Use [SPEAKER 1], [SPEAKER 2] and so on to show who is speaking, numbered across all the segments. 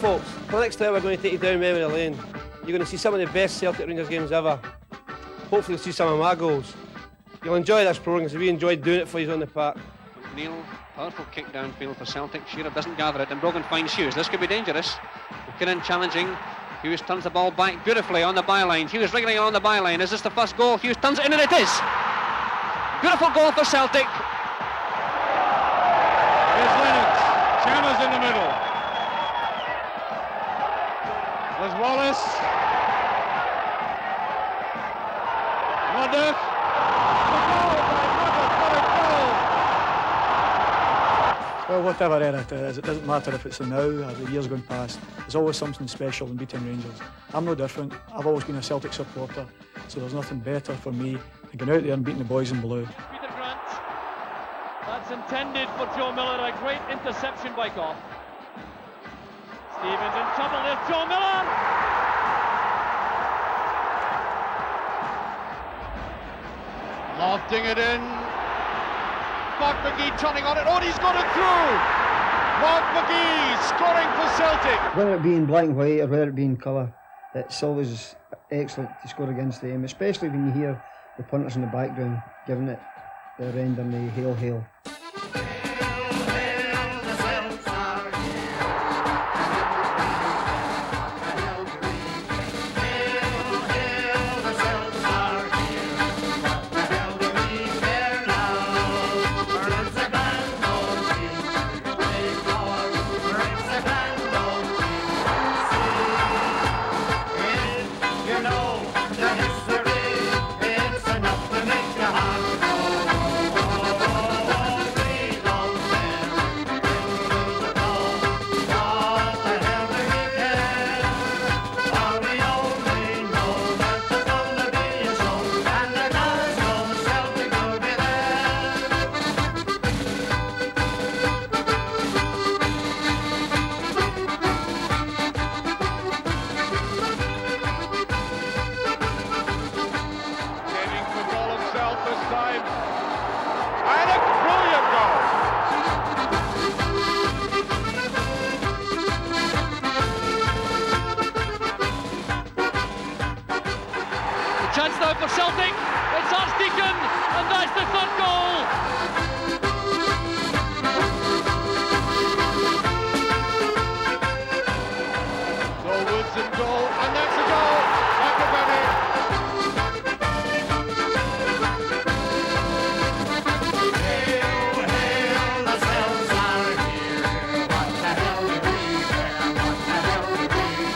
[SPEAKER 1] folks, for the next time we're going to take you down memory lane. You're going to see some of the best Celtic Rangers games ever. Hopefully you'll see some of my goals. You'll enjoy this programme because we enjoyed doing it for you on the park.
[SPEAKER 2] Neil, powerful kick downfield for Celtic. Shearer doesn't gather it and Brogan finds Hughes. This could be dangerous. McKinnon challenging. Hughes turns the ball back beautifully on the byline. Hughes wriggling along the byline. Is this the first goal? Hughes turns it in and it is. Beautiful goal for Celtic.
[SPEAKER 3] Here's Lennox. Chalmers in the middle. There's Wallace. Roddick.
[SPEAKER 4] Well, whatever era it is, it doesn't matter if it's the now or the years going past. There's always something special in beating Rangers. I'm no different. I've always been a Celtic supporter, so there's nothing better for me than going out there and beating the boys in blue.
[SPEAKER 5] Peter Grant. That's intended for Joe Miller. A great interception by Goff. Stevens in trouble. There's Joe Miller.
[SPEAKER 3] Lofting it in. Mark McGee turning on it. Oh, he's got it through. Mark McGee scoring for Celtic.
[SPEAKER 6] Whether it be in black and white or whether it be in colour, it's always excellent to score against the aim, especially when you hear the punters in the background giving it the end and the hail, hail.
[SPEAKER 5] Chance now for Celtic. It's Archdeacon, and that's the third goal.
[SPEAKER 3] So Woods in goal, and that's a goal. McAvenny.
[SPEAKER 7] Hail, hail, the Celts are here. What the hell do we care? What the hell do we care?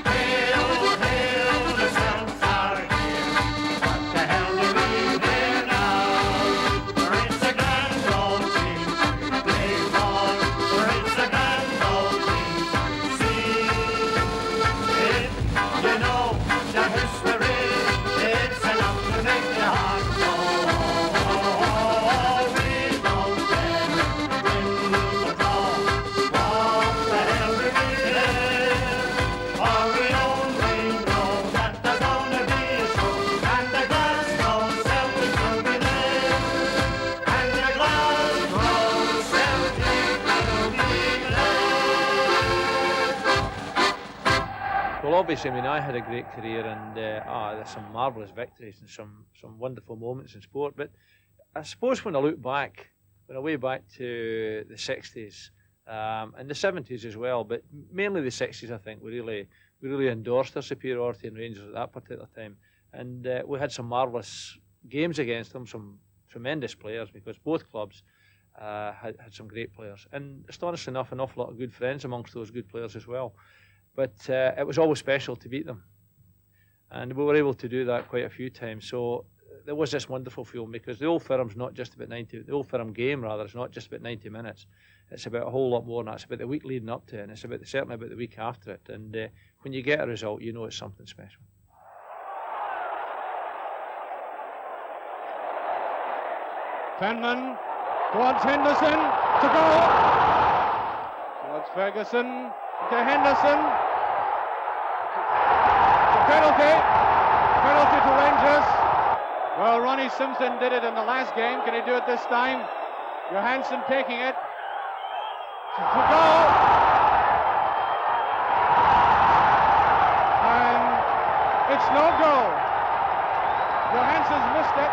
[SPEAKER 7] Hail, hail, the Celts are here.
[SPEAKER 8] Well, obviously, I had a great career, and there's some marvellous victories and some wonderful moments in sport. But I suppose when I look back, when I way back to the 60s and the 70s as well, but mainly the 60s, I think we really endorsed our superiority in Rangers at that particular time, and we had some marvellous games against them, some tremendous players, because both clubs had some great players, and astonishingly enough, an awful lot of good friends amongst those good players as well. But it was always special to beat them, and we were able to do that quite a few times. So there was this wonderful feeling, because the Old Firm's not just about 90. The Old Firm game, rather, is not just about 90 minutes. It's about a whole lot more than that. It's about the week leading up to it, and it's certainly about the week after it. And when you get a result, you know it's something special.
[SPEAKER 3] Fenman towards Henderson to go. Towards Ferguson to Henderson. Penalty to Rangers. Well, Ronnie Simpson did it in the last game. Can he do it this time? Johansson taking it. To go. It's no goal. Johansson's missed it.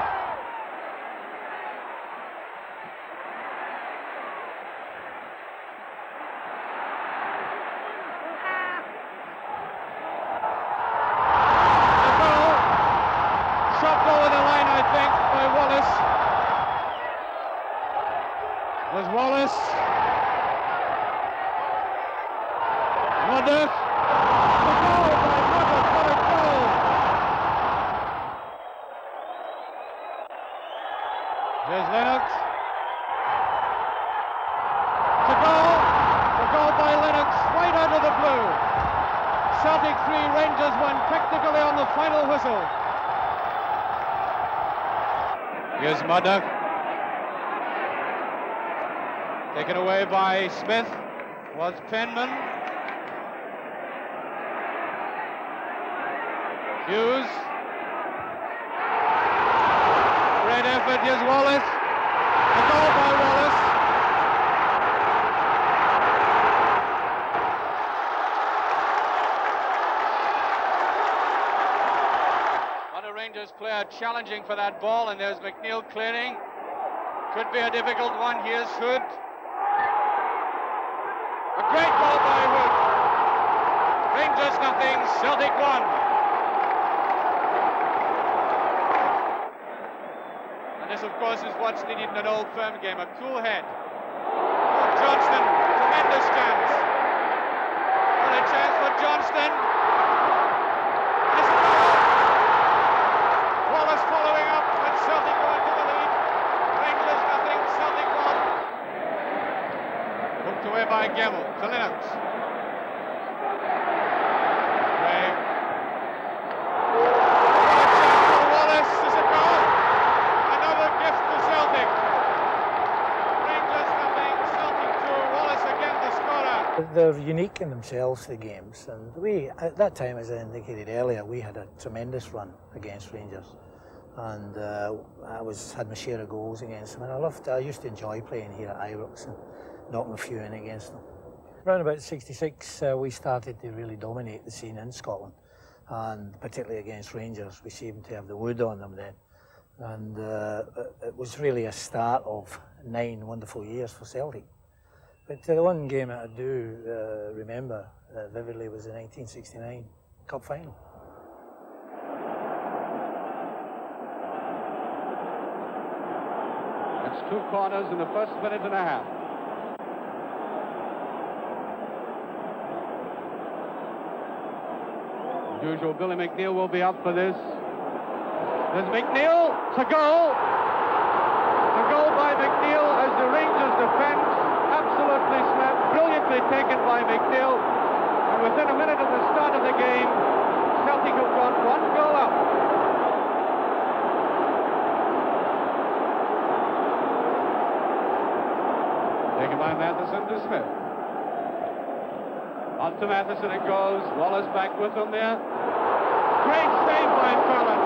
[SPEAKER 3] A goal. Shot over the line, I think, by Wallace. Was Wallace. Muddock. A goal by Muddock. What a goal. There's Lennox. It's a goal. A goal by Lennox, right out of the blue. Celtic 3, Rangers 1, practically on the final whistle. Here's Muddock. Taken away by Smith. Was Penman. Hughes. Great effort. Here's Wallace. A goal by Wallace. What a Rangers player challenging for that ball, and there's McNeil clearing. Could be a difficult one. Here's Hood. A great goal by Hood. Rangers nothing, Celtic 1. This, of course, is what's needed in an Old Firm game, a cool head. Oh, Johnston, tremendous chance. What a chance for Johnston. It's a goal. Wallace following up, and Celtic go into the lead. Rangers nothing, Celtic 1. Hooked away by Gemmell to Lennox. Gray. What a chance for Wallace. Is a goal. Another gift to Celtic. Rangers nothing, Celtic 2. Wallace again the scorer.
[SPEAKER 9] They're unique in themselves, the games, and we, at that time, as I indicated earlier, we had a tremendous run against Rangers, and had my share of goals against them, and I used to enjoy playing here at Ibrox and knocking a few in against them. Around about '66, we started to really dominate the scene in Scotland, and particularly against Rangers, we seemed to have the wood on them then. And it was really a start of 9 wonderful years for Celtic. But the one game that I do remember vividly was the 1969 Cup Final.
[SPEAKER 3] It's 2 corners in the first minute and a half. As usual, Billy McNeil will be up for this. There's McNeil. It's a goal. A goal by McNeil as the Rangers defense absolutely snapped. Brilliantly taken by McNeil. And within a minute of the start of the game, Celtic have got 1 goal up. Taken by Matheson to Smith. On to Matheson it goes. Wallace back with him there. Great save by Fallon.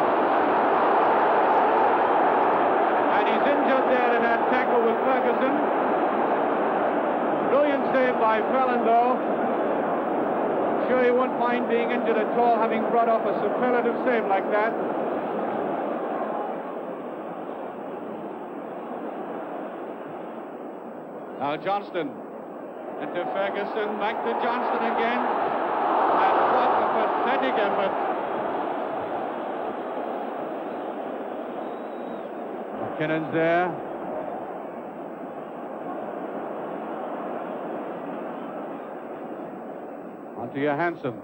[SPEAKER 3] And he's injured there in that tackle with Ferguson. Brilliant save by Fallon, though. I'm sure he won't mind being injured at all, having brought off a superlative save like that. Now Johnston into Ferguson, back to Johnston again. And what a pathetic effort. McKinnon's there. On to Johansson.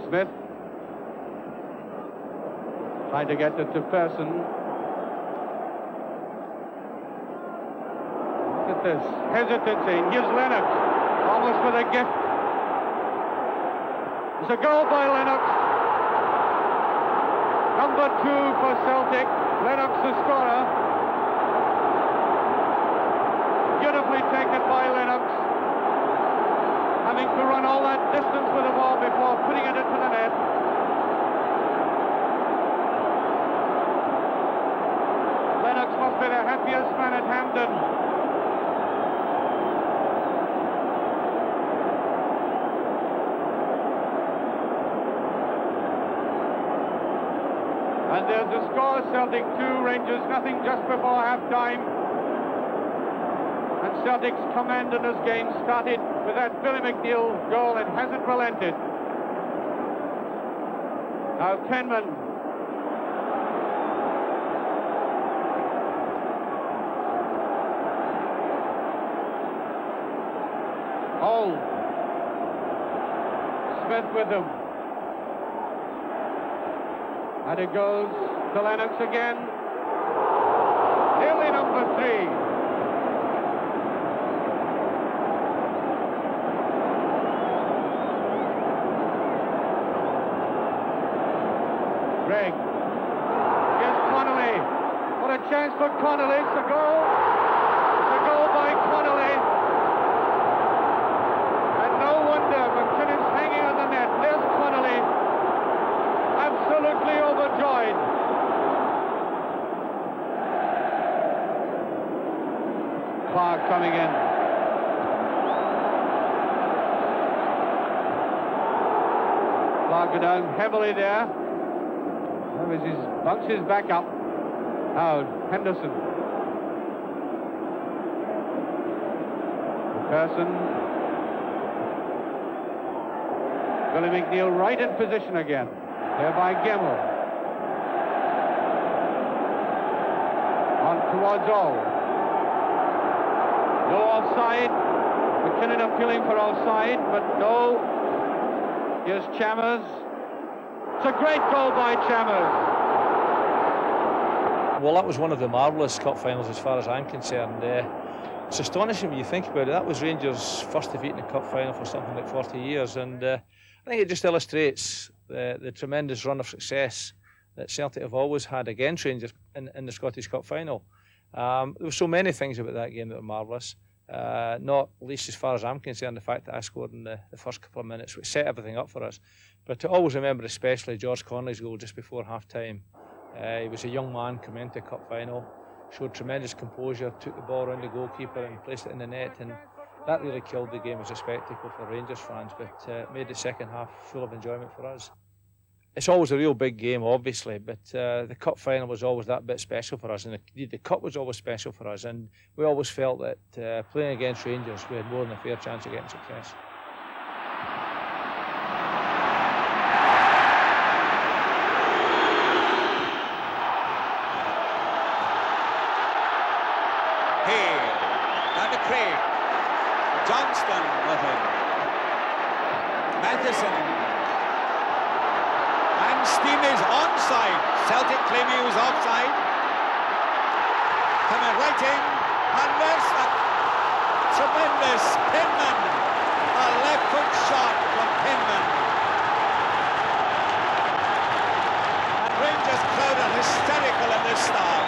[SPEAKER 3] Smith. Trying to get it to Persson. Look at this. Hesitancy. Gives Lennox. Almost with a gift. It's a goal by Lennox. Number 2 for Celtic. Lennox the scorer. Beautifully taken by Lennox. Having to run all that distance with the ball before putting it into the net. Lennox must be the happiest man at Hampden. And there's the score, Celtic 2, Rangers nothing just before half-time. And Celtic's command in this game started with that Billy McNeil goal and hasn't relented. Now Penman. Hall. Smith with him. And it goes to Lennox again. Nearly number 3. Greg. Here's Connolly. What a chance for Connolly. It's a goal. It's a goal by Connolly. And no wonder McKinnon's hanging on the net. There's Connolly. Absolutely overjoyed. Clark coming in. Clark go down heavily there. Bounces back up. Now Henderson. Pearson. Billy McNeil right in position again. There by Gemmell. On towards all. No offside. McKinnon appealing for offside, but no. Here's Chalmers. It's a great goal by Chalmers.
[SPEAKER 8] Well, that was one of the marvellous cup finals as far as I'm concerned. It's astonishing when you think about it. That was Rangers' first defeat in a cup final for something like 40 years, and I think it just illustrates the tremendous run of success that Celtic have always had against Rangers in the Scottish Cup final. There were so many things about that game that were marvellous, not least as far as I'm concerned the fact that I scored in the first couple of minutes, which set everything up for us. But to always remember especially George Connolly's goal just before half-time. He was a young man coming into a cup final, showed tremendous composure, took the ball around the goalkeeper and placed it in the net, and that really killed the game as a spectacle for Rangers fans, but made the second half full of enjoyment for us. It's always a real big game, obviously, but the cup final was always that bit special for us, and the cup was always special for us, and we always felt that playing against Rangers, we had more than a fair chance of getting success.
[SPEAKER 10] Craig. Johnston with him. Matheson. And Steen is onside. Celtic claiming he was offside. Coming right in. And there's that tremendous Penman. A left foot shot from Penman. And Rangers crowd are hysterical in this start.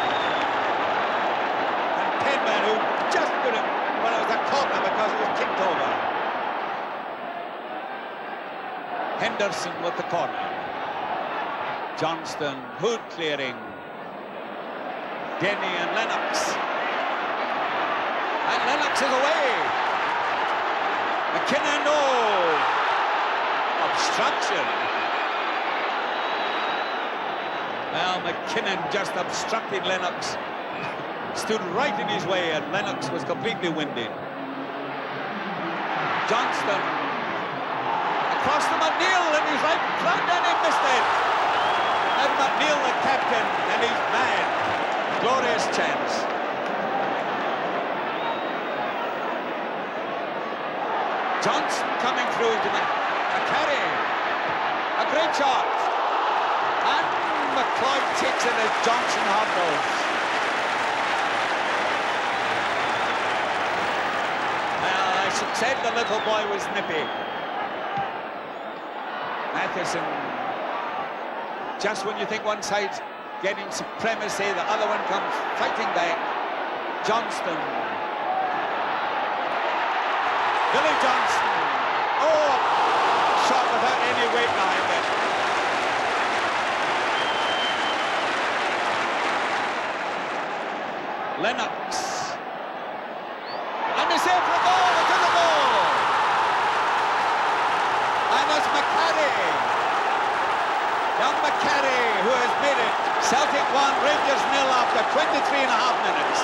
[SPEAKER 10] And Penman, who just put it. Well, it was a corner because it was kicked over. Henderson with the corner. Johnston, Hood clearing. Denny and Lennox. And Lennox is away. McKinnon, no. Obstruction. Well, McKinnon just obstructed Lennox. Stood right in his way, and Lennox was completely winded. Johnston across to McNeil, and he's right front, and he missed it. And McNeil, the captain, and he's mad. Glorious chance. Johnson coming through to McCarry. A great shot. And McCloy takes it as Johnson handles. Said the little boy was nippy. Matheson, just when you think one side's getting supremacy, the other one comes fighting back. Johnston. Billy Johnston. Oh, shot without any weight behind it. Lennox. And he's here for a goal. And it's McCarry. Young McCarry, who has made it. Celtic 1, Rangers 0 after 23 and a half minutes.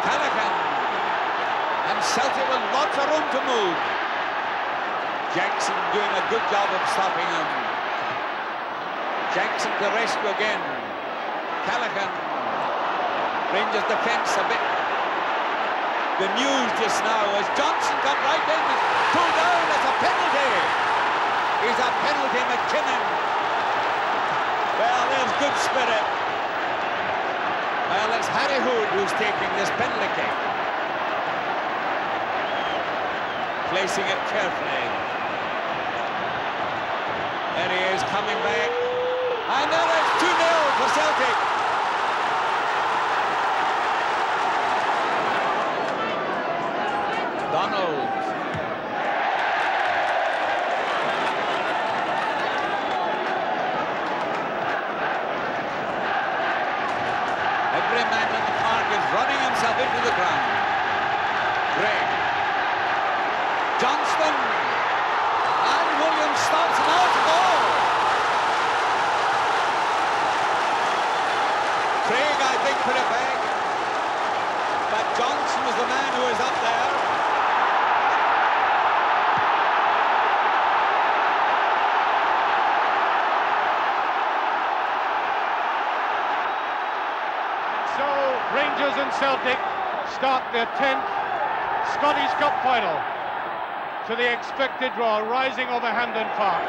[SPEAKER 10] Callaghan. And Celtic with lots of room to move. Jackson doing a good job of stopping him. Jackson to rescue again. Callaghan. Rangers defence a bit. The news just now as Johnson got right in and pulled down. It's a penalty. He's a penalty, McKinnon. Well, there's good spirit. Well, it's Harry Hood who's taking this penalty kick. Placing it carefully. There he is coming back. And there it's 2-0 for Celtic. Donald. Every man in the park is running himself into the ground. Gregg. Johnston. And Williams stops now to goal. Craig, I think, put it back. But Johnson was the man who was up there.
[SPEAKER 3] So Rangers and Celtic start their 10th Scottish Cup final to the expected draw, rising over Hampden Park.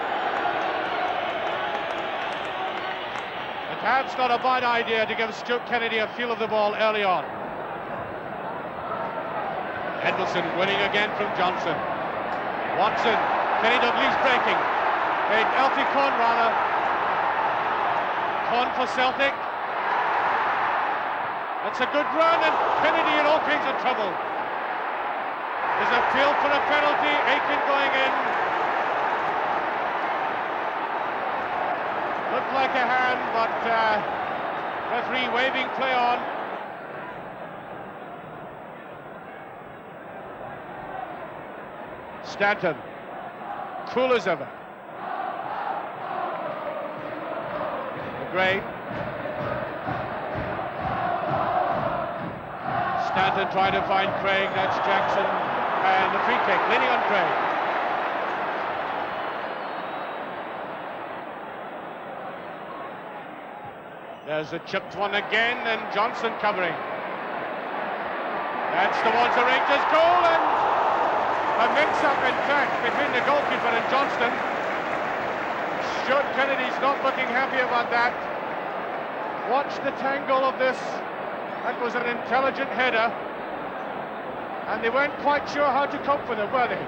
[SPEAKER 3] And perhaps not a bad idea to give Stuart Kennedy a feel of the ball early on. Edmondson winning again from Johnson. Watson, Kenny Dalglish breaking. Elfie Conn rather. Conn for Celtic. That's a good run, and Kennedy in all kinds of trouble. There's a appeal for a penalty, Aiken going in. Looked like a hand, but referee waving play on. Stanton, cool as ever. McGray. Stanton trying to find Craig, that's Jackson, and the free kick, leaning on Craig. There's a chipped one again, and Johnson covering. That's towards the Rangers goal, and a mix-up, in fact, between the goalkeeper and Johnston. Stuart Kennedy's not looking happy about that. Watch the tangle of this. That was an intelligent header, and they weren't quite sure how to cope with it, were they?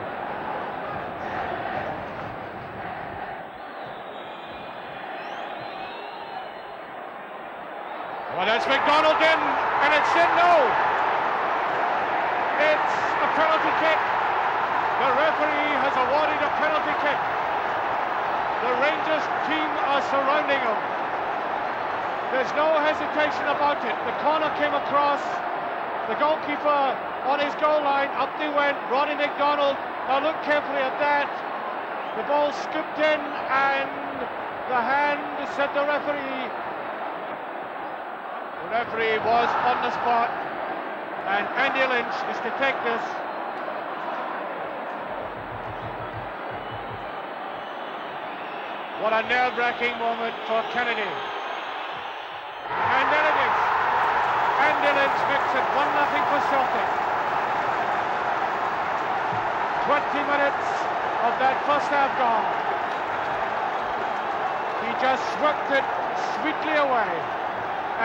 [SPEAKER 3] Well, that's McDonald in, and it's in, no! It's a penalty kick. The referee has awarded a penalty kick. The Rangers team are surrounding him. There's no hesitation about it. The corner came across, the goalkeeper on his goal line, up they went, Ronnie McDonald. Now look carefully at that. The ball scooped in, and the hand, said the referee. The referee was on the spot, and Andy Lynch is to take this. What a nerve-wracking moment for Kennedy. And there it is. Andy Lynch makes it 1-0 for Celtic. 20 minutes of that first half gone. He just swept it sweetly away,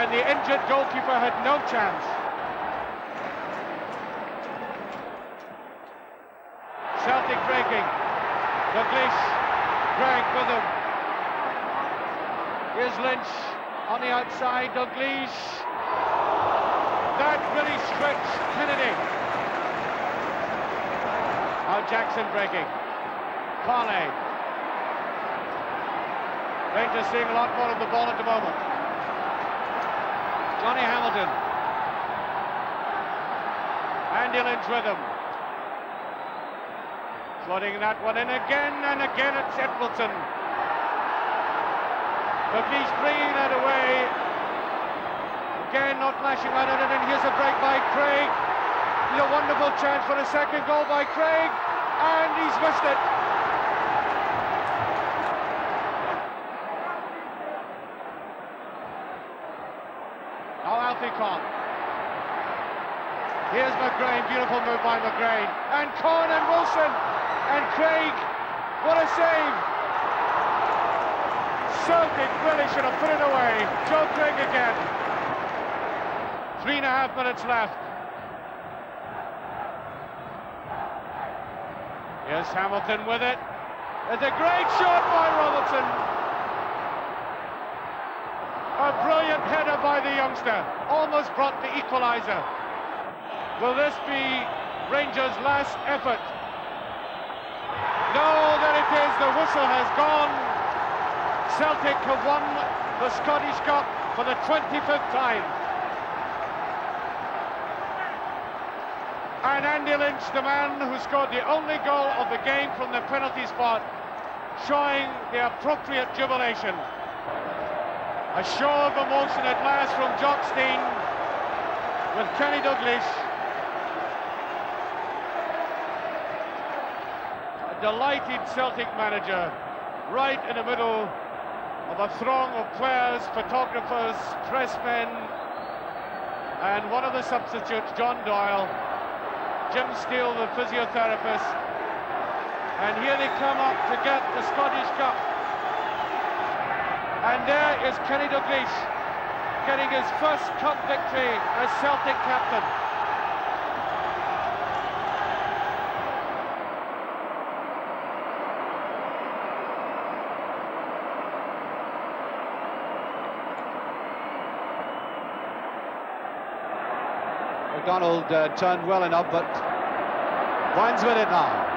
[SPEAKER 3] and the injured goalkeeper had no chance. Celtic breaking. Dalglish, Craig with him. Here's Lynch on the outside, Dalglish. That really stretched Kennedy. Now Jackson breaking. Carney. Rangers seeing a lot more of the ball at the moment. Johnny Hamilton. Andy Lynch with him. Flooding that one in again, and again it's Edmondson. McLeish bringing that away. Again, not lashing out at it, and here's a break by Craig. He's a wonderful chance for a second goal by Craig, and he's missed it. Now Alfie Conn. Here's McGrain, beautiful move by McGrain. And Conn and Wilson. And Craig, what a save. Celtic really should have put it away. Joe Craig again. 3.5 minutes left. Here's Hamilton with it. It's a great shot by Robertson. A brilliant header by the youngster. Almost brought the equaliser. Will this be Rangers' last effort? No, there it is. The whistle has gone. Celtic have won the Scottish Cup for the 25th time. And Andy Lynch, the man who scored the only goal of the game from the penalty spot, showing the appropriate jubilation. A show of emotion at last from Jock Stein with Kenny Dalglish. A delighted Celtic manager, right in the middle of a throng of players, photographers, pressmen, and one of the substitutes, John Doyle, Jim Steele, the physiotherapist, and here they come up to get the Scottish Cup. And there is Kenny Dalglish getting his first cup victory as Celtic captain.
[SPEAKER 11] McDonald turned well enough, but Wine's with it now.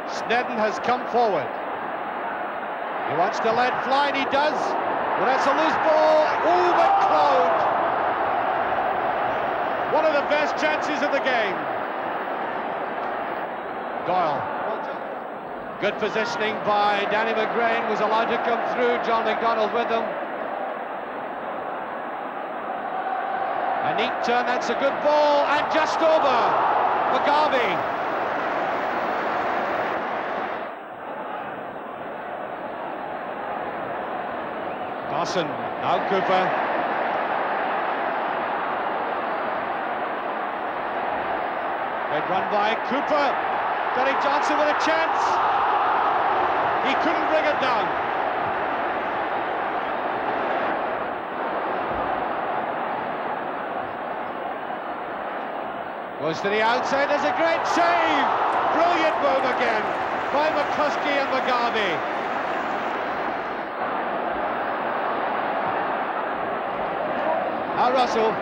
[SPEAKER 11] Snedden has come forward. He wants to let fly, and he does. But that's a loose ball. Oh, McLeod! One of the best chances of the game. Doyle. Good positioning by Danny McGrain, was allowed to come through. John McDonald with him. A neat turn, that's a good ball, and just over. McGarvey. Dawson, now Cooper. Great run by Cooper. Derek Johnson with a chance. He couldn't bring it down. Goes to the outside, there's a great save! Brilliant move again by McCluskey and McGarvey. Now Russell.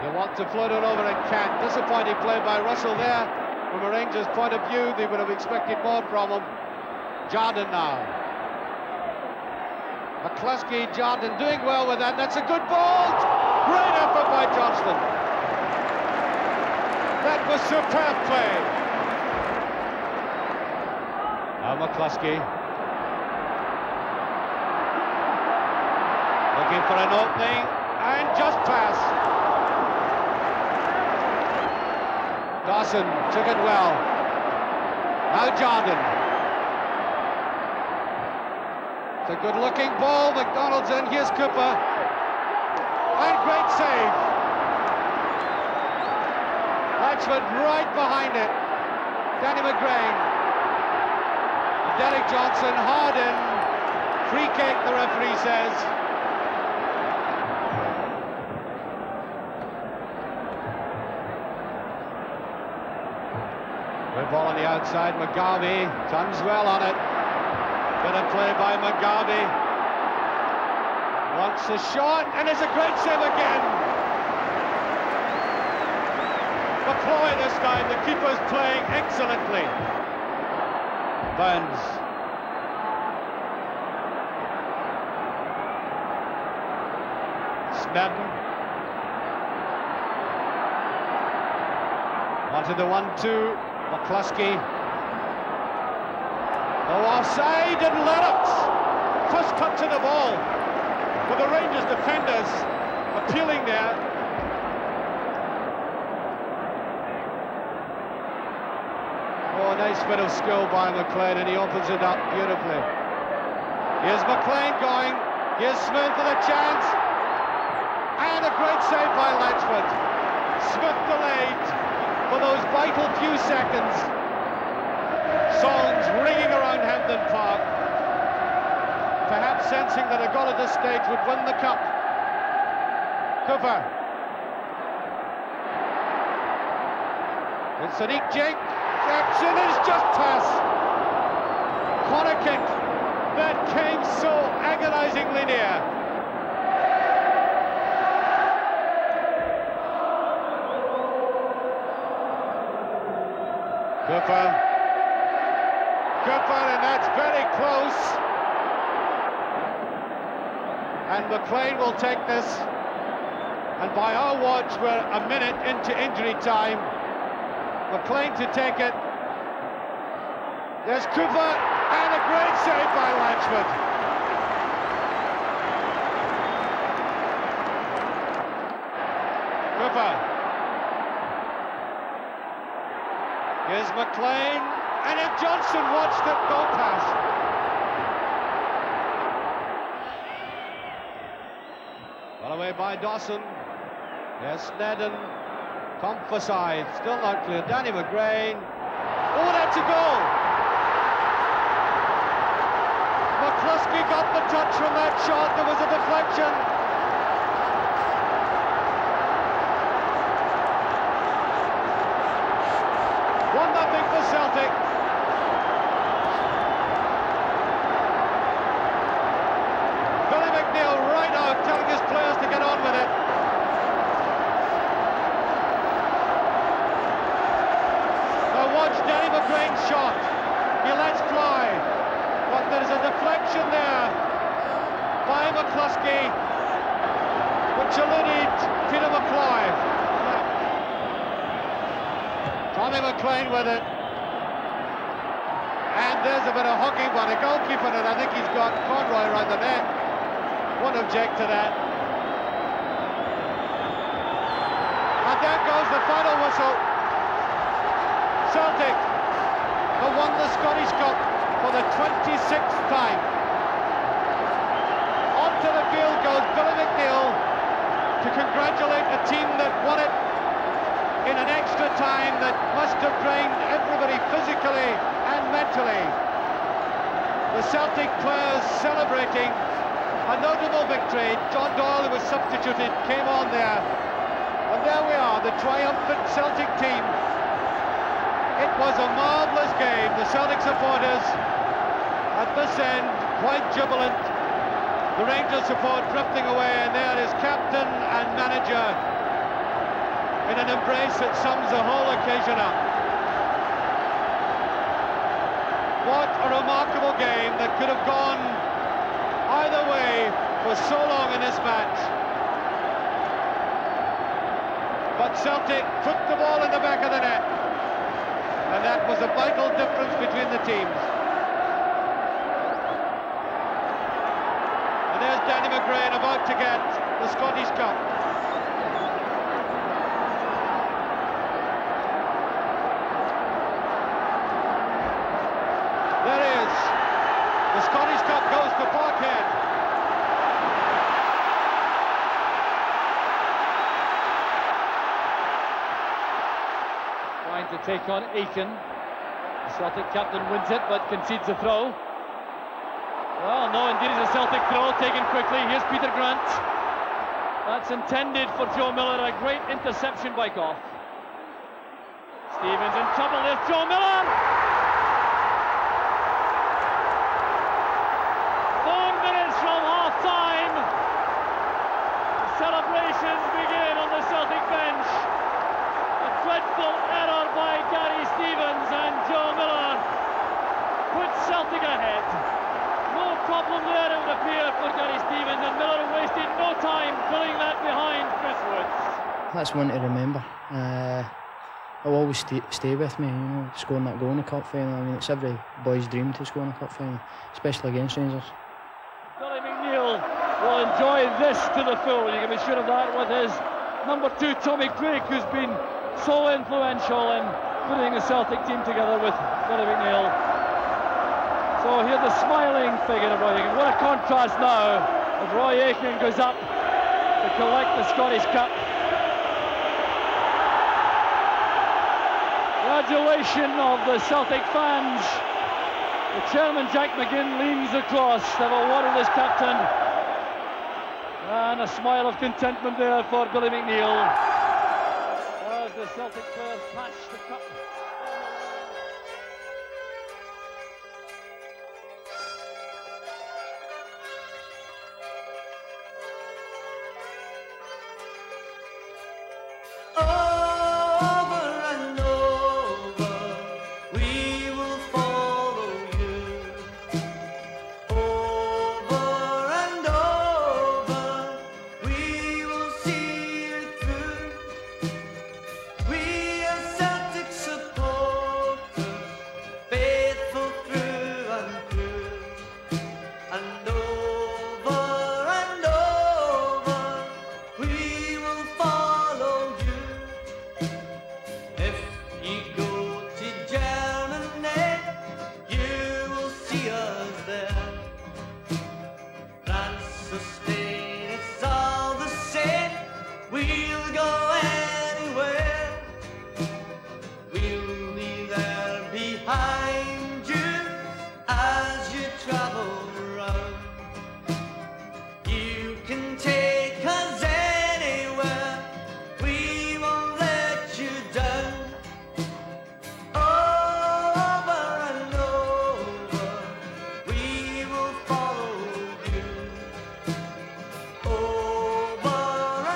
[SPEAKER 11] They want to float it over and can't. Disappointing play by Russell there. From a Rangers point of view, they would have expected more from him. Jardine now. McCluskey, Jardine doing well with that. That's a good ball. Great effort by Johnston. That was superb play. Now McCluskey. Looking for an opening, and just pass. Dawson took it well. Now Jardine. It's a good-looking ball. McDonald's in. Here's Cooper. And great save. Latchford right behind it. Danny McGrain. Derek Johnson hard in. Free kick, the referee says. Good ball on the outside. McGarvey turns well on it. Good play by McGarvey. Wants a shot, and it's a great save again. McCloy this time. The keeper's playing excellently. Burns. Snedden. Onto the 1-2. McCluskey. Oh, offside and Lennox. First touch of the ball for the Rangers defenders appealing there. Oh, a nice bit of skill by McLean, and he opens it up beautifully. Here's McLean going. Here's Smith with a chance. And a great save by Latchford. Smith delayed for those vital few seconds. Songs ringing around Hampden Park. Perhaps sensing that a goal at this stage would win the cup. Cooper. It's Sadiq Jake. Jackson is just pass. Corner kick that came so agonizingly near. Cooper. Cooper, and that's very close. And McLean will take this. And by our watch, we're a minute into injury time. McLean to take it. There's Cooper, and a great save by Latchford. Cooper. Here's McLean, and if Johnson watched it go past. Well away by Dawson. Yes, Snedden. Tom Forsyth, still not clear. Danny McGrain. Oh, that's a goal! McCluskey got the touch from that shot. There was a deflection. 1-0 for Celtic. Billy McNeil right out, telling his players to get on with it. Watch Danny McGrain's shot. He lets fly, but there's a deflection there by McCluskey, which eluded Peter McCloy. Tommy McLean with it, and there's a bit of hooking by the goalkeeper, and I think he's got Conroy around the neck. Won't object to that. And there goes the final whistle. Celtic have won the Scottish Cup for the 26th time. Onto the field goes Billy McNeil to congratulate a team that won it in an extra time that must have drained everybody physically and mentally. The Celtic players celebrating a notable victory. John Doyle, who was substituted, came on there. And there we are, the triumphant Celtic team. It was a marvellous game. The Celtic supporters at this end quite jubilant. The Rangers support drifting away, and there is captain and manager in an embrace that sums the whole occasion up. What a remarkable game that could have gone either way for so long in this match. But Celtic put the ball in the back of the net. And that was a vital difference between the teams. And there's Danny McGrain about to get the Scottish Cup. There is. The Scottish Cup goes to Parkhead.
[SPEAKER 5] To take on Aiken. The Celtic captain wins it but concedes a throw. Well, no, indeed it's a Celtic throw taken quickly. Here's Peter Grant. That's intended for Joe Miller. A great interception by Goff. Stevens in trouble. There's Joe Miller. 4 minutes from half-time. The celebrations begin on the Celtic bench. Dreadful error by Gary Stevens, and Joe Miller puts Celtic ahead. No problem there, it would appear, for Gary Stevens, and Miller wasted no time filling that behind Chris Woods.
[SPEAKER 6] That's one to remember. it'll always stay with me, you know, scoring that goal in the cup final. I mean, it's every boy's dream to score in a cup final, especially against Rangers.
[SPEAKER 5] Billy McNeill will enjoy this to the full, you can be sure of that, with his number 2 Tommy Craig, who's been so influential in putting the Celtic team together with Billy McNeill. So here the smiling figure of Roy Aitken. What a contrast now as Roy Aitken goes up to collect the Scottish Cup. Gratulation of the Celtic fans. The chairman, Jack McGinn, leans across to have a word with his captain. And a smile of contentment there for Billy McNeill as the Celtic players pass the cup.
[SPEAKER 7] Over and over, we will follow you. Over and over, we will see you through. We are Celtic supporters, faithful through and through. And over, we will follow you. If you go to Germany, you will see us there. France or Spain, it's all the same. We'll go anywhere. We'll be there behind you as you travel around. You can take us anywhere. We won't let you down. Over and over, we will follow you. Over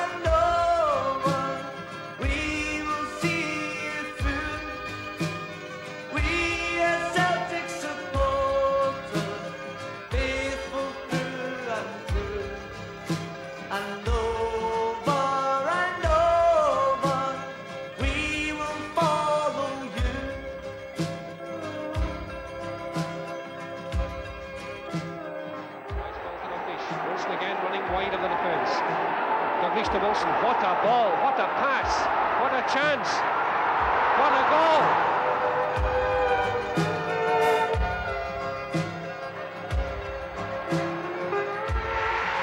[SPEAKER 7] and over, we will see you through. We are Celtic supporters, faithful through and through. And over, we will follow you.
[SPEAKER 2] Wilson again running wide of the defence. Dalglish to Wilson. What a ball, what a pass, what a chance, what a goal.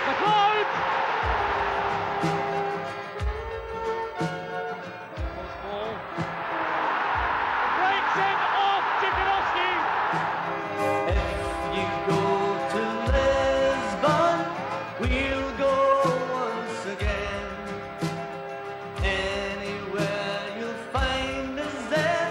[SPEAKER 5] The crowd! Ball. Breaks in off Jikanowski.
[SPEAKER 7] If you go to Lisbon, we'll go once again. Anywhere you'll find us there,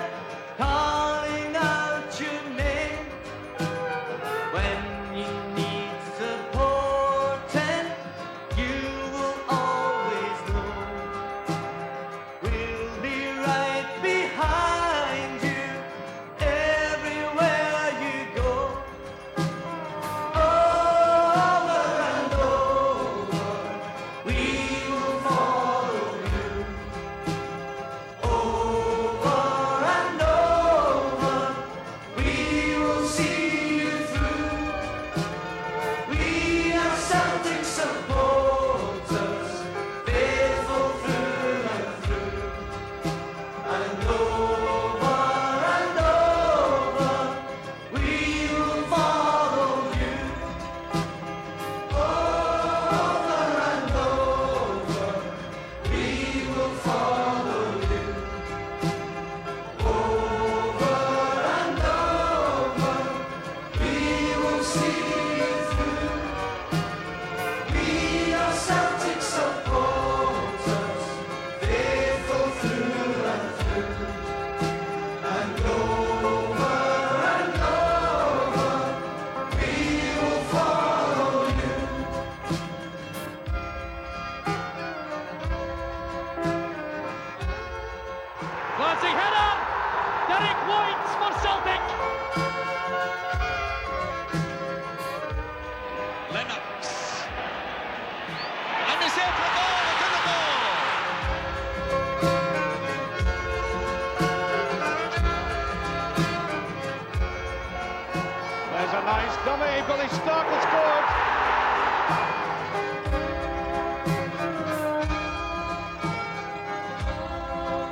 [SPEAKER 11] Dummy, Billy Stark has scored.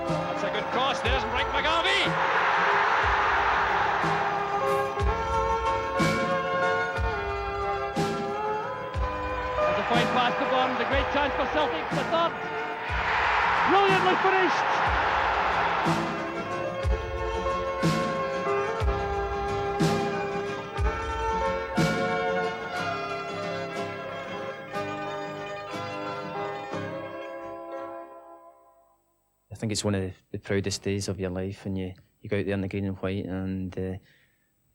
[SPEAKER 5] That's a good cross. There's Mike McGarvey. That's a fine pass to Burns. A great chance for Celtic. The third. Brilliantly finished.
[SPEAKER 12] I think it's one of the proudest days of your life when you go out there in the green and white, and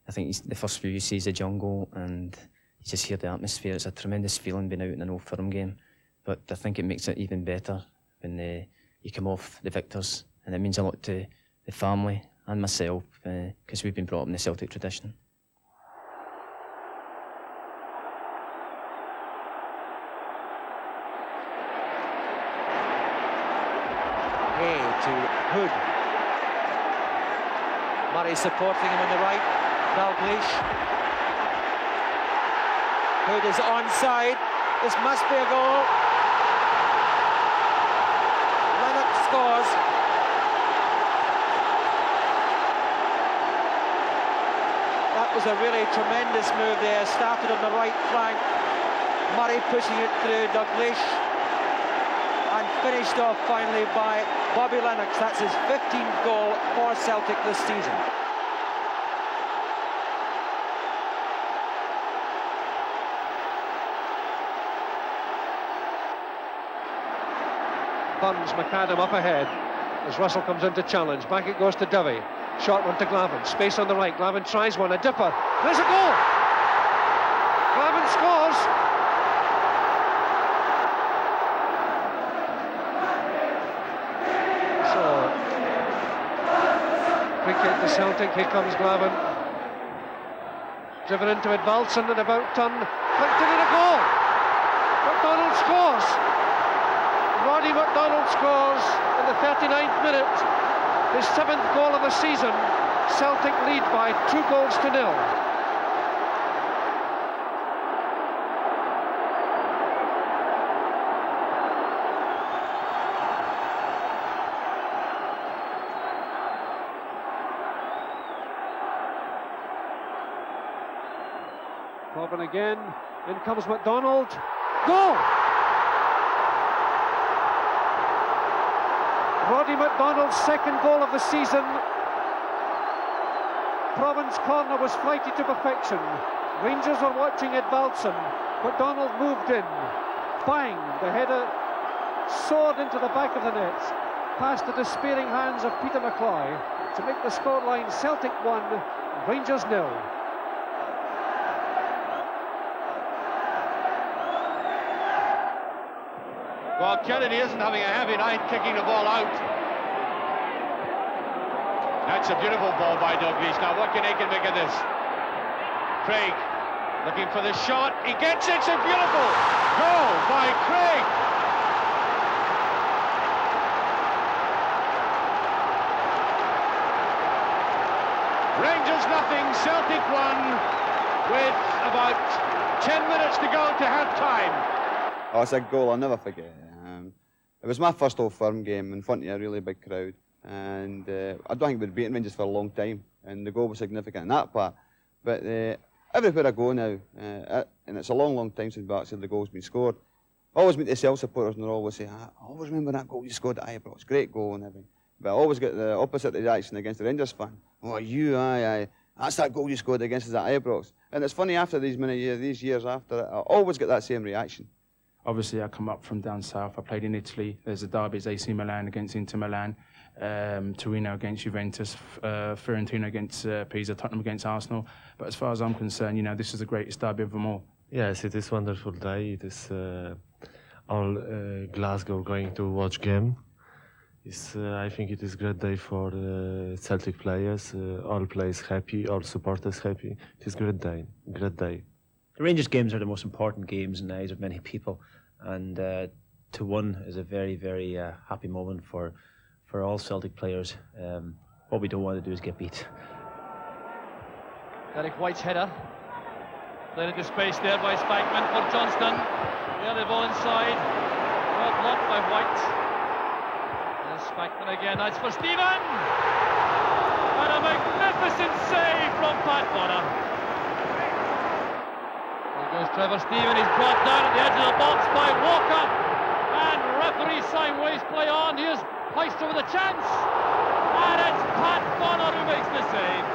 [SPEAKER 12] I think the first view you see is the jungle and you just hear the atmosphere. It's a tremendous feeling being out in an Old Firm game, but I think it makes it even better when you come off the victors, and it means a lot to the family and myself because we've been brought up in the Celtic tradition.
[SPEAKER 13] To Hood. Murray supporting him on the right. Dalglish. Hood is onside. This must be a goal. Lennox scores. That was a really tremendous move there. Started on the right flank. Murray pushing it through Dalglish. And finished off finally by Bobby Lennox. That's his 15th goal for Celtic this season.
[SPEAKER 3] Burns, McAdam up ahead as Russell comes in to challenge. Back it goes to Dovey. Short one to Glavin. Space on the right. Glavin tries one. A dipper. There's a goal. Glavin scores. Free kick to Celtic, here comes Glavin. Driven into it, Valson and about turn, flicked it in a goal! McDonald scores! Roddy McDonald scores in the 39th minute. His 7th goal of the season. Celtic lead by 2-0. Corbin again, in comes McDonald, goal! Roddy McDonald's 2nd goal of the season. Province corner was flighted to perfection. Rangers were watching Ed Valson. McDonald moved in, bang, the header soared into the back of the net, past the despairing hands of Peter McCloy to make the scoreline Celtic 1, Rangers 0.
[SPEAKER 11] Well, Kennedy isn't having a happy night kicking the ball out. That's a beautiful ball by Dalglish. Now, what can Aiken make of this? Craig looking for the shot. He gets it. It's a beautiful goal by Craig. Rangers nothing, Celtic 1 with about 10 minutes to go to half-time.
[SPEAKER 14] Oh, it's a goal I'll never forget. It was my first Old Firm game in front of a really big crowd, and I don't think we'd beaten Rangers for a long time, and the goal was significant in that part. But everywhere I go now, and it's a long time since actually the goal's been scored, I always meet the Celtic supporters and they always say, I always remember that goal you scored at Ibrox, great goal and everything. But I always get the opposite reaction against the Rangers fan. Oh, aye, that's that goal you scored against us at Ibrox. And it's funny, after these many years, these years after it, I always get that same reaction.
[SPEAKER 15] Obviously, I come up from down south. I played in Italy. There's a derby, it's AC Milan against Inter Milan, Torino against Juventus, Fiorentina against Pisa, Tottenham against Arsenal. But as far as I'm concerned, you know, this is the greatest derby of them all.
[SPEAKER 16] Yes, it is a wonderful day. It is all Glasgow going to watch game. I think it is a great day for Celtic players. All players happy, all supporters happy. It is a great day, great day.
[SPEAKER 17] The Rangers games are the most important games in the eyes of many people, and to win is a very, very happy moment for all Celtic players. What we don't want to do is get beat.
[SPEAKER 5] Derek White's header. Played into space there by Spikeman for Johnston. The ball inside. Well blocked by White. There's Spikeman again. That's for Stephen. And a magnificent save from Pat Bonner. There goes Trevor Stephen. He's brought down at the edge of the box by Walker. And referee sign waste play on. Here's Heister with a chance. And it's Pat Bonner who makes the save.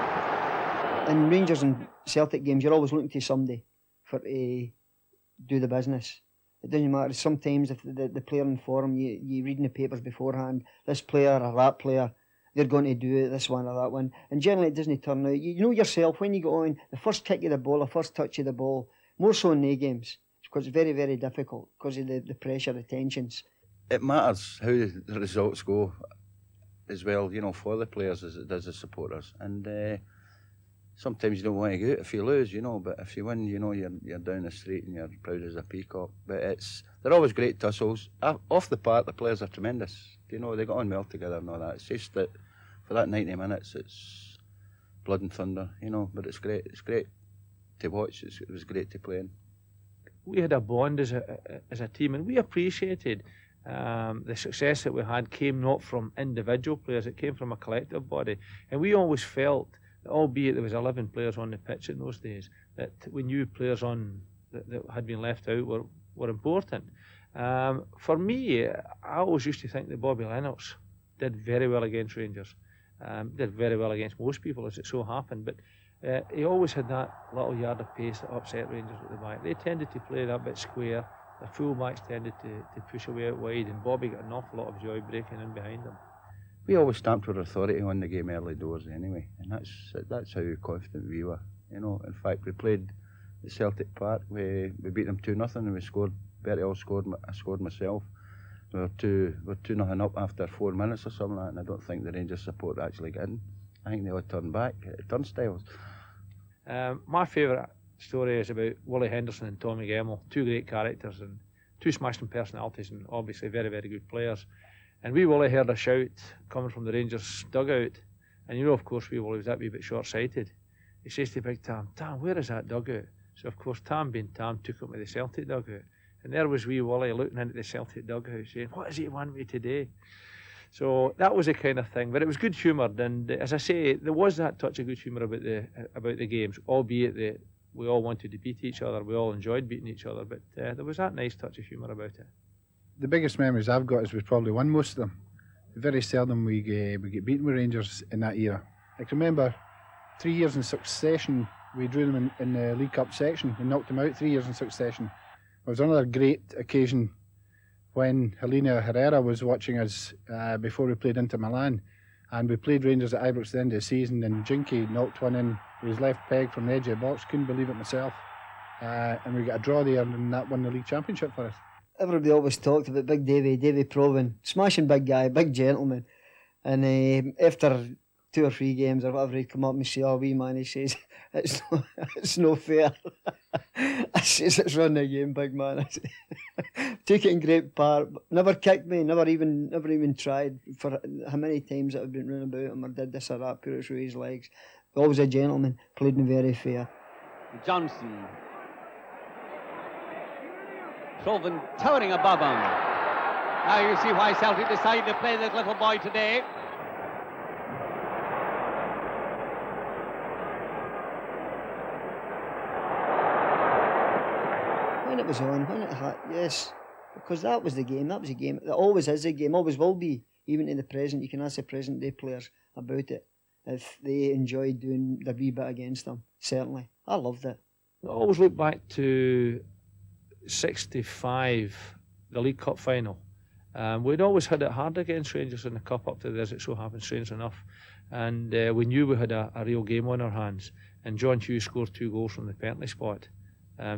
[SPEAKER 6] In Rangers and Celtic games, you're always looking to somebody for to do the business. It doesn't matter. Sometimes if the player in form, you read in the papers beforehand, this player or that player, they're going to do it, this one or that one. And generally it doesn't turn out. You know yourself, when you go on, the first kick of the ball, the first touch of the ball, more so in the games, because it's very, very difficult because of the pressure, the tensions.
[SPEAKER 18] It matters how the results go as well, you know, for the players as it does the supporters. And sometimes you don't want to go out if you lose, you know, but if you win, you know, you're down the street and you're proud as a peacock. But they're always great tussles. Off the park, the players are tremendous. You know, they got on well together and all that. It's just that for that 90 minutes, it's blood and thunder, you know, but it's great. It's great to watch. It was great to play in.
[SPEAKER 8] We had a bond as a team, and we appreciated the success that we had came not from individual players, it came from a collective body. And we always felt, albeit there was 11 players on the pitch in those days, that we knew players on that had been left out were important. For me, I always used to think that Bobby Lennox did very well against Rangers, did very well against most people as it so happened, but he always had that little yard of pace that upset Rangers at the back. They tended to play that bit square, the full-backs tended to push away out wide, and Bobby got an awful lot of joy breaking in behind them.
[SPEAKER 18] We always stamped our authority on the game early doors anyway, and that's how confident we were. You know, in fact, we played the Celtic Park. We beat them 2-0, and we scored. Bertie Auld scored. I scored myself. We were 2-0 up after 4 minutes or something like that, and I don't think the Rangers support actually got in. I think they all turned back, turnstiles.
[SPEAKER 8] My favourite story is about Willie Henderson and Tommy Gemmell, two great characters and two smashing personalities, and obviously very, very good players. And wee Willie heard a shout coming from the Rangers dugout, and you know, of course, wee Willie was that wee bit short-sighted. He says to Big Tam, "Tam, where is that dugout?" So of course, Tam being Tam took him to the Celtic dugout, and there was wee Willie looking into the Celtic dugout saying, "What does he want me today?" So that was the kind of thing, but it was good humoured, and as I say, there was that touch of good humour about the games, albeit that we all wanted to beat each other, we all enjoyed beating each other, but there was that nice touch of humour about it.
[SPEAKER 19] The biggest memories I've got is we probably won most of them. Very seldom we get beaten with Rangers in that era. I can remember 3 years in succession we drew them in the League Cup section and knocked them out 3 years in succession. There was another great occasion when Helena Herrera was watching us before we played Inter Milan, and we played Rangers at Ibrox at the end of the season, and Jinky knocked one in with his left peg from the edge of the box. Couldn't believe it myself. And we got a draw there, and that won the league championship for us.
[SPEAKER 6] Everybody always talked about Big Davy Provan, smashing big guy, big gentleman. And after 2 or 3 games or whatever, he'd come up and say, "Oh, wee man," he says, it's no fair. I says, "It's run the game, big man." I said, took it in great part. Never kicked me, never even tried for how many times I've been running about him or did this or that, put it through his legs. Always a gentleman, played me very fair.
[SPEAKER 2] Johnson. Trovan towering above him. Now you see why Celtic decided to play this little boy today.
[SPEAKER 6] When it was on, when it had, yes, because that was the game, that was a game, it always is a game, always will be, even in the present. You can ask the present day players about it, if they enjoyed doing the wee bit against them, certainly. I loved it.
[SPEAKER 8] I always look back to 65, the League Cup final. We'd always had it hard against Rangers in the Cup up to there, as it so happened, strange enough. And we knew we had a real game on our hands. And John Hughes scored 2 goals from the penalty spot.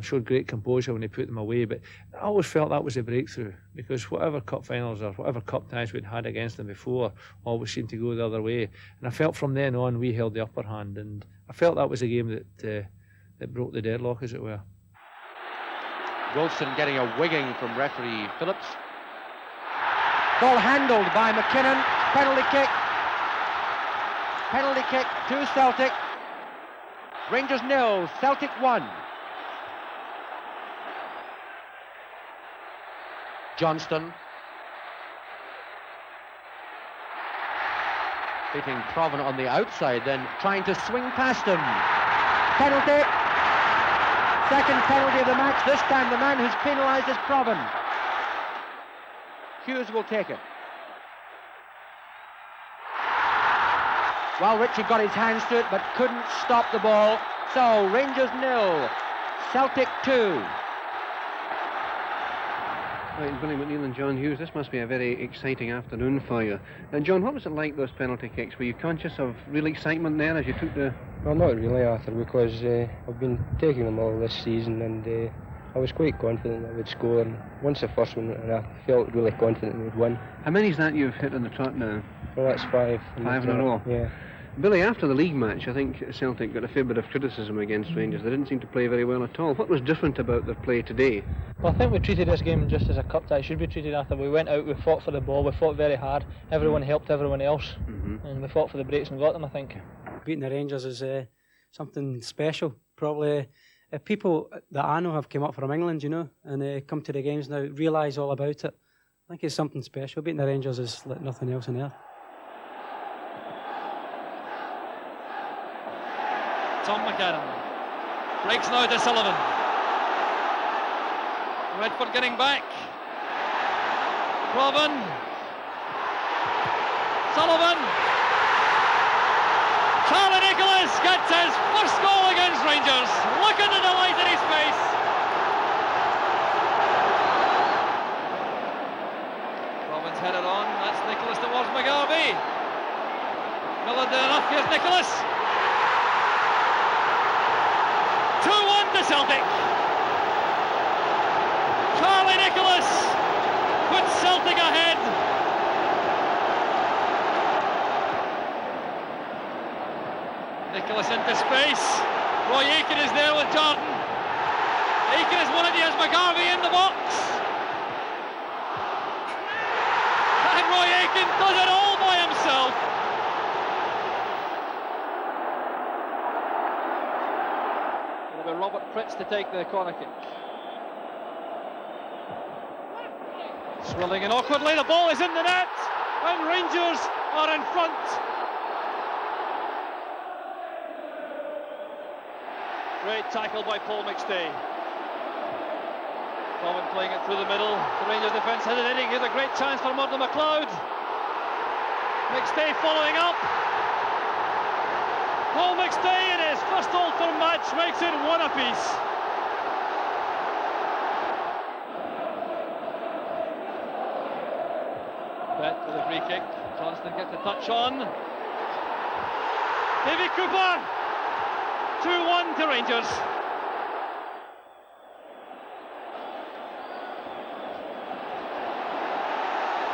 [SPEAKER 8] Showed great composure when he put them away, but I always felt that was a breakthrough, because whatever cup finals or whatever cup ties we'd had against them before always seemed to go the other way. And I felt from then on we held the upper hand, and I felt that was a game that broke the deadlock, as it were.
[SPEAKER 13] Wilson getting a wigging from referee Phillips. Ball handled by McKinnon. Penalty kick. Penalty kick to Celtic. Rangers 0, Celtic 1. Johnston. Beating Provan on the outside, then trying to swing past him. Penalty. Second penalty of the match. This time the man who's penalised is Provan. Hughes will take it. Well, Richie got his hands to it, but couldn't stop the ball. So, Rangers 0, Celtic 2.
[SPEAKER 2] Right, Billy McNeill and John Hughes, this must be a very exciting afternoon for you. And John, what was it like, those penalty kicks? Were you conscious of real excitement there as you took the...
[SPEAKER 20] Well, not really, Arthur, because I've been taking them all this season, and I was quite confident I would score. And once the first one, and I felt really confident we'd win.
[SPEAKER 2] How many's that you've hit on the trot now?
[SPEAKER 20] Well, that's 5.
[SPEAKER 2] 5 in a row?
[SPEAKER 20] Yeah.
[SPEAKER 2] Billy, after the league match, I think Celtic got a fair bit of criticism against Rangers. They didn't seem to play very well at all. What was different about their play today?
[SPEAKER 21] Well, I think we treated this game just as a cup tie should be treated, Arthur. We went out, we fought for the ball, we fought very hard. Everyone helped everyone else, and we fought for the breaks and got them, I think.
[SPEAKER 22] Beating the Rangers is something special. Probably people that I know have come up from England, you know, and come to the games now, realise all about it. I think it's something special. Beating the Rangers is like nothing else on earth.
[SPEAKER 5] Tom McAdam breaks now to Sullivan. Redford getting back. Provan. Sullivan. Charlie Nicholas gets his first goal against Rangers. Look at the delight in his face. Provan's headed on. That's Nicholas towards McGarvey. Miller did enough. Here's Nicholas. 2-1 to Celtic. Charlie Nicholas puts Celtic ahead. Nicholas into space. Roy Aitken is there with Jordan. Aitken has won it. He has McGarvey in the box. And Roy Aitken does it all by himself. Robert Pritz to take the corner kick. Swirling in awkwardly, the ball is in the net, and Rangers are in front. Great tackle by Paul McStay. Common playing it through the middle. The Rangers defence hesitating. Here's a great chance for Murdo McLeod. McStay following up. Paul McStay in his first Old Firm match makes it 1 apiece. Bet with a free kick. Johnston gets a touch on. Davy Cooper. 2-1 to Rangers.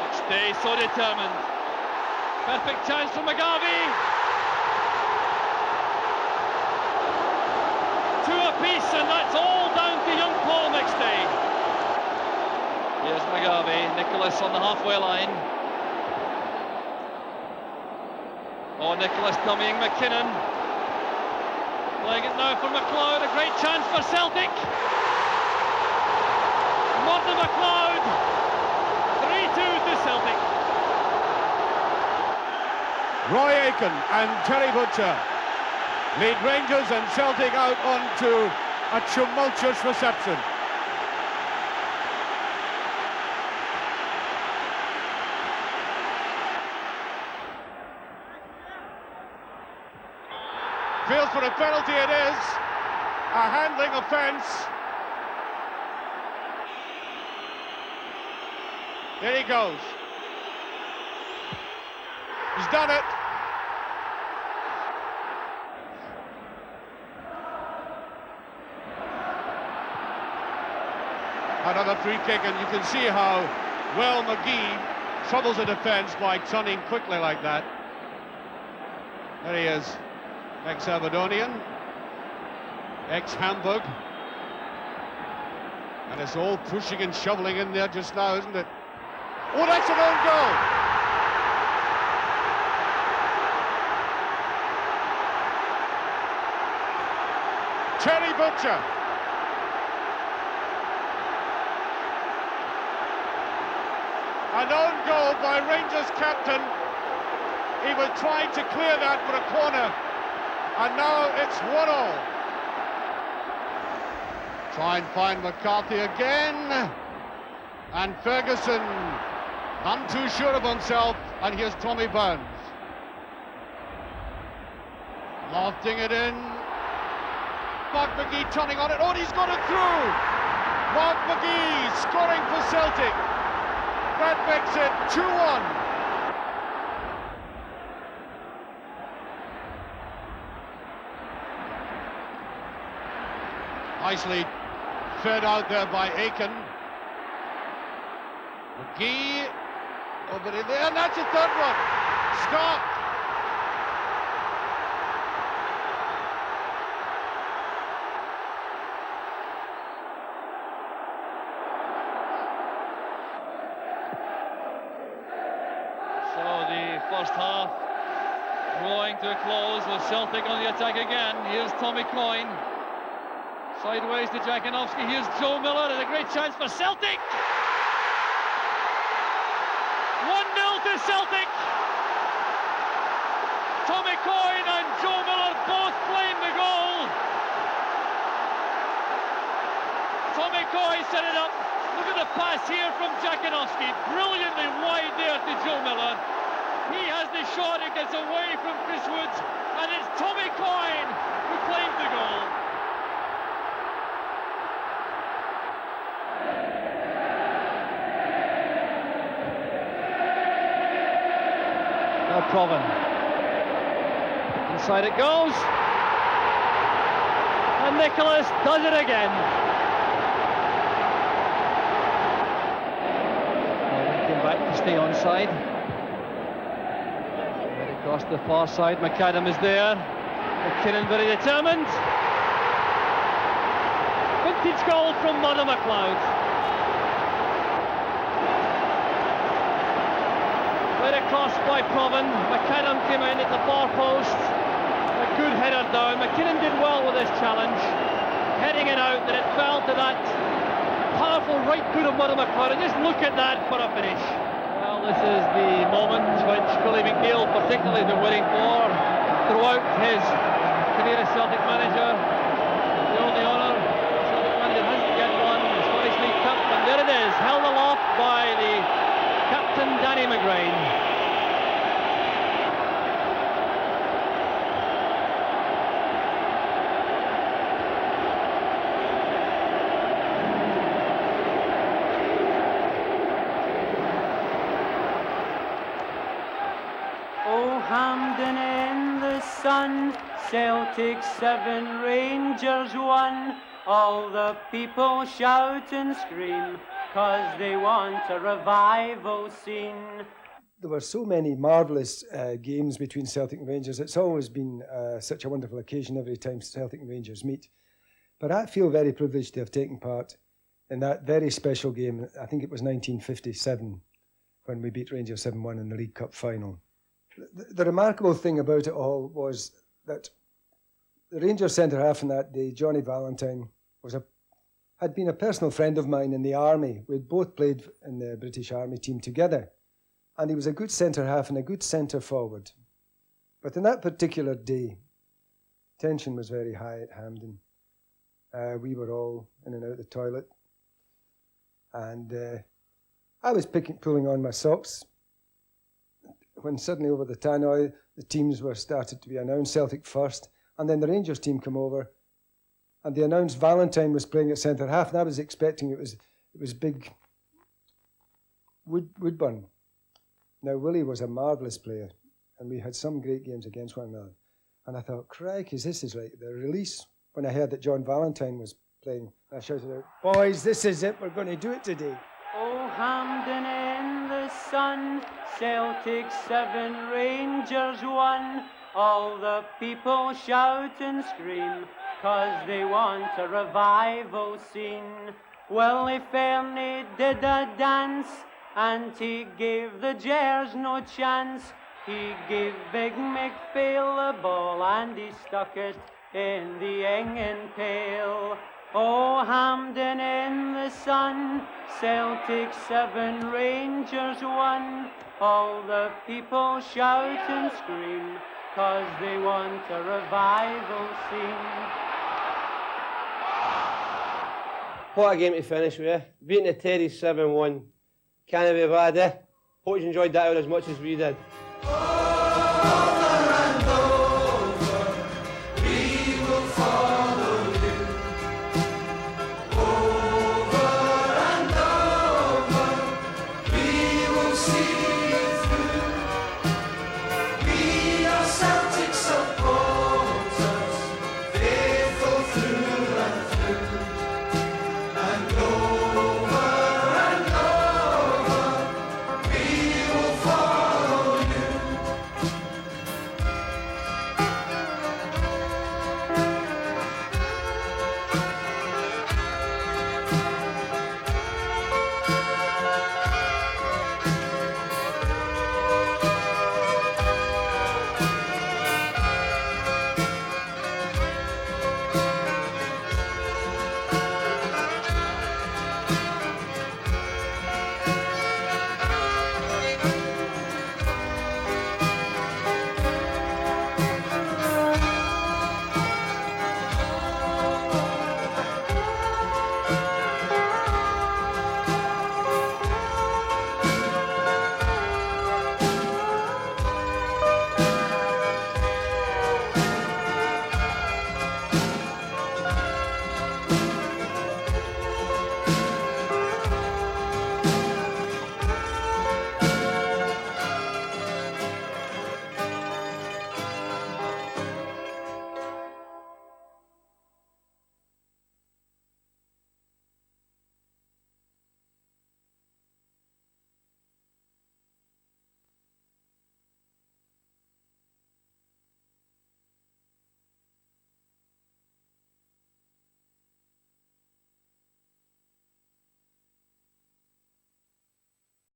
[SPEAKER 5] McStay so determined. Perfect chance for McGarvey. 2 apiece, and that's all down to young Paul McStay. Here's McGarvey, Nicholas on the halfway line. Oh, Nicholas dummying McKinnon. Playing it now for McLeod, a great chance for Celtic. Murdo McLeod, 3-2 to Celtic.
[SPEAKER 11] Roy Aitken and Terry Butcher lead Rangers and Celtic out onto a tumultuous reception. Feels for a penalty, it is. A handling offence. There he goes. He's done it. Another free kick, and you can see how well McGee troubles the defence by turning quickly like that. There he is, ex-Aberdonian, ex-Hamburg. And it's all pushing and shoveling in there just now, isn't it? Oh, that's an own goal! Terry Butcher. An own goal by Rangers captain. He was trying to clear that for a corner. And now it's 1-all. Try and find McCarthy again. And Ferguson, none too sure of himself. And here's Tommy Burns. Lofting it in. Mark McGee turning on it. Oh, he's got it through. Mark McGee scoring for Celtic. That makes it 2-1. Nicely fed out there by Aiken. McGee over there, and that's a third one. Stop.
[SPEAKER 5] So the first half drawing to a close with Celtic on the attack again. Here's Tommy Coyne. Sideways to Jakinovski. Here's Joe Miller. There's a great chance for Celtic. 1-0 to Celtic. Tommy Coyne and Joe Miller both claim the goal. Tommy Coyne set it up. Look at the pass here from Jakinovski. Brilliantly wide there to Joe Miller. He has the shot. It gets away from Chris Woods. And it's Tommy Coyne who claimed the goal. Now Provan. Inside it goes. And Nicholas does it again. Provan came back to stay onside. Right across the far side, McAdam is there. McKinnon very determined. Vintage goal from Mother McLeod. Across by Provan. McAdam came in at the far post. A good header down. McKinnon did well with this challenge, heading it out, and it fell to that powerful right foot of Mother McLeod. And just look at that for a finish. Well, this is the moment which Billy McNeill particularly has been waiting for throughout his career as Celtic manager. The only honour Celtic manager hasn't yet won the Scottish League Cup, and there it is, held aloft by the captain Danny McGrain.
[SPEAKER 1] Hampden in the sun, Celtic 7, Rangers 1. All the people shout and scream, 'cause they want a revival scene.
[SPEAKER 4] There were so many marvellous games between Celtic and Rangers. It's always been such a wonderful occasion every time Celtic and Rangers meet. But I feel very privileged to have taken part in that very special game. I think it was 1957 when we beat Rangers 7-1 in the League Cup final. The remarkable thing about it all was that the Rangers centre-half on that day, Johnny Valentine, had been a personal friend of mine in the army. We'd both played in the British Army team together. And he was a good centre-half and a good centre-forward. But on that particular day, tension was very high at Hampden. We were all in and out the toilet. And I was pulling on my socks when suddenly over the tannoy, the teams were started to be announced, Celtic first, and then the Rangers team come over, and they announced Valentine was playing at centre-half, and I was expecting it was big Woodburn. Now, Willie was a marvellous player, and we had some great games against one another. And I thought, crikey, this is like the release. When I heard that John Valentine was playing, I shouted out, boys, this is it, we're going to do it today.
[SPEAKER 1] Oh, Hampden in the sun, Celtic 7, Rangers 1. All the people shout and scream, 'cause they want a revival scene. Willie Fernie did a dance, and he gave the Gers no chance. He gave Big McPhail the ball, and he stuck it in the Engen pail. Oh, Hampden in the sun, Celtic 7, Rangers 1. All the people shout and scream, 'cause they want a revival scene.
[SPEAKER 9] What a game to finish with. Beating the Terry 7-1. Can't be bad, eh? Hope you enjoyed that out as much as we did.